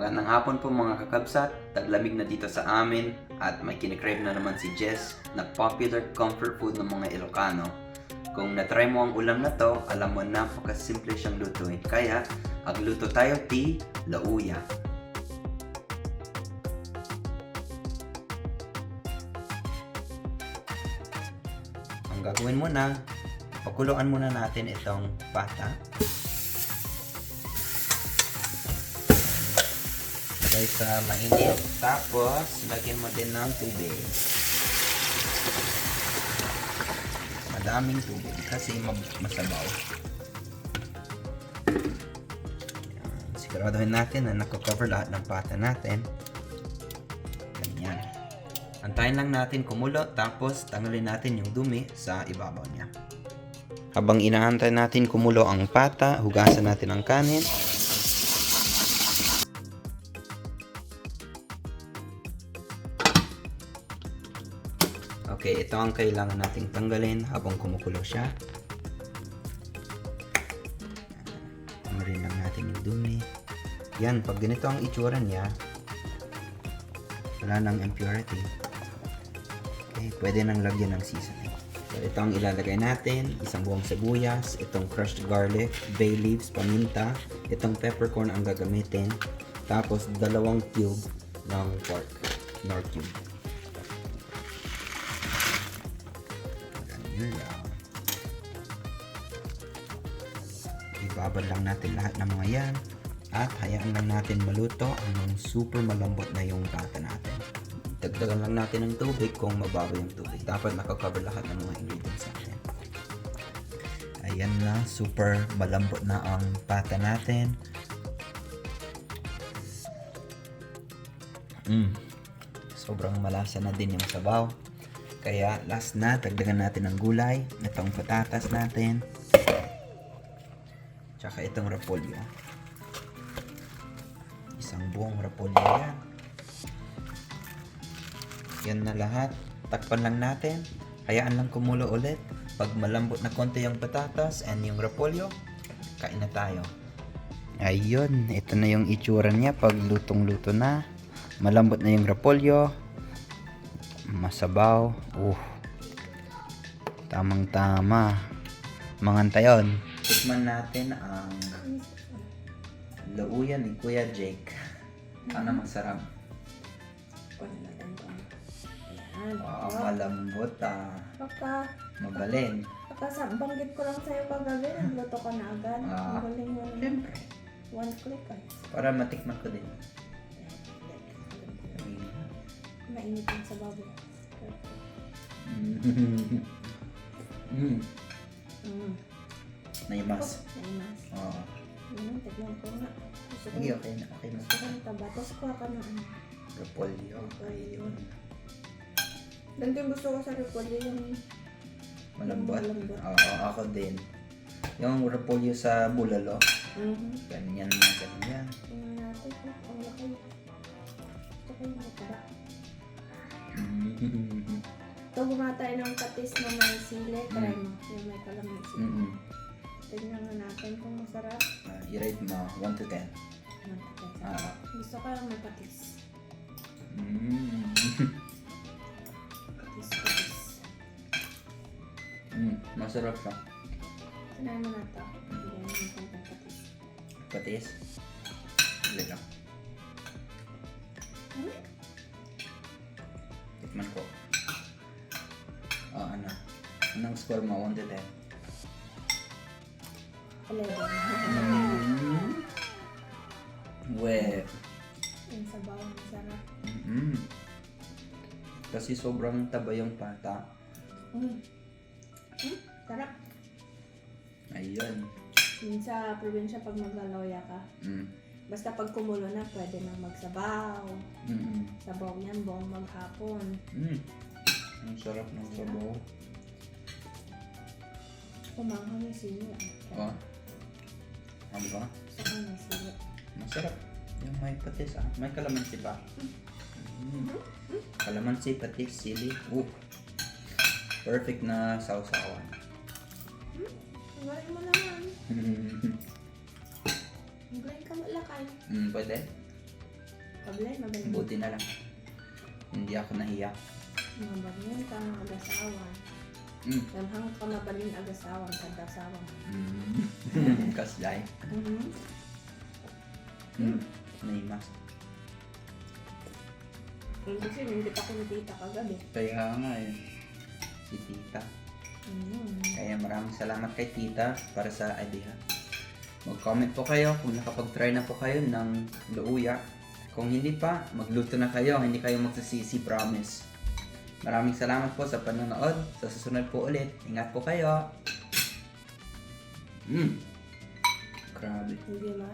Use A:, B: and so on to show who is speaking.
A: Magandang hapon po mga kakabsat, taglamig na dito sa amin at may kinikrave na naman si Jess na popular comfort food ng mga Ilocano. Kung natry mo ang ulam na to, alam mo napakasimple siyang lutuin. Kaya, agluto tayo ti lauya. Ang gagawin muna, pakuluan muna natin itong pata. Lagay sa mainit. Tapos, lagyan mo din ng tubig. Madaming tubig kasi masabaw. Siguraduhin natin na nako-cover lahat ng pata natin. Ganyan. Antayin lang natin kumulo tapos tanggalin natin yung dumi sa ibabaw niya. Habang inaantay natin kumulo ang pata, hugasan natin ang kanin. Okay, ito ang kailangan nating tanggalin habang kumukulo siya. Tanggalin lang natin yung dumi. Yan, pag ganito ang itsura niya, wala nang impurity. Okay, pwede nang lagyan ng seasoning. So, ito ang ilalagay natin, isang buong sibuyas, itong crushed garlic, bay leaves, paminta, itong peppercorn ang gagamitin, tapos 2 cube ng pork, nor cube. Ibabad lang natin lahat ng mga yan at hayaan lang natin maluto hanggang super malambot na yung pata natin. Dagdagan lang natin ng tubig kung mababaw yung tubig. Dapat nakakover lahat ng mga ingredients natin. Ayan na, super malambot na ang pata natin. Sobrang malasa na din yung sabaw. Kaya last na, dagdagan natin ng gulay, itong patatas natin, tsaka itong repolyo. Isang buong repolyo yan. Yan na lahat. Takpan lang natin. Hayaan lang kumulo ulit. Pag malambot na konti yung patatas and yung repolyo, kain na tayo. Ayun, ito na yung itsura niya pag lutong-luto na. Malambot na yung repolyo. Masabaw. Tamang-tama. Mangantayon. Tikman natin ang lauya ni Kuya Jake. Ano masarap? Malambot Magaling.
B: Banggit ko lang sa'yo kagabi, nagluto ka na agad. Magaling mo.
A: Siyempre.
B: One click
A: Para matikman ko din.
B: Mainit yung sa baboy.
A: Naimas.
B: Naimas.
A: Oo.
B: Tignan ko nga.
A: Sige, okay na. Okay na.
B: Gusto ko ng taba. Tapos kuha ka ng ano.
A: Repolyo.
B: Ayun. Ganito yung gusto ko sa repolyo yung
A: Malambot?
B: malambot.
A: Oo, ako din. Yung repolyo sa bulalo. Ganyan na, ganyan.
B: Tingnan natin. Ang laki. Ito ko yung mataba. Ito gumawa tayo ng patis na may sili. Try mo. Yung may kalamansi. Tignan na natin kung masarap.
A: I-rate mo 1 to 10.
B: Gusto ko yung may patis. Patis.
A: Masarap siya.
B: Sanayin mo na ito. Bigyan mo natin ng patis.
A: Patis. Hindi lang. Tikman ko. Ano? Anong score mo? 1 to 10?
B: 11.
A: Weh.
B: Yung sabaw, masarap.
A: Kasi sobrang taba yung pata.
B: Sarap.
A: Ayun.
B: Yun sa probinsya pag maglaloya ka. Basta pag kumulo na, pwede nang magsabaw. Sabaw yan, buong maghapon.
A: Ang sarap ng sabaw.
B: Kumangha may sili.
A: Ano ba?
B: Saka may sili.
A: Masarap. Yung may patis May kalamansi pa. Kalamansi, patis, sili. Perfect na sausawan.
B: Galing mo naman. Galing ka malakay.
A: Pwede?
B: Pablay, mabalik.
A: Buti na lang. Hindi ako nahiya.
B: Mabalin ka ng agasawan. Damhang ka mabalin agasawan sa dasawan.
A: Kaslay. May mas.
B: Kasi hindi pa ko ni tita kagabi.
A: Kaya nga eh. Si tita. Kaya maraming salamat kay tita para sa idea. Mag-comment po kayo kung nakapag-try na po kayo ng luya. Kung hindi pa, magluto na kayo. Hindi kayo magsisisi, promise. Maraming salamat po sa panonood. Sa susunod po ulit. Ingat po kayo. Grabe.
B: Hindi ba?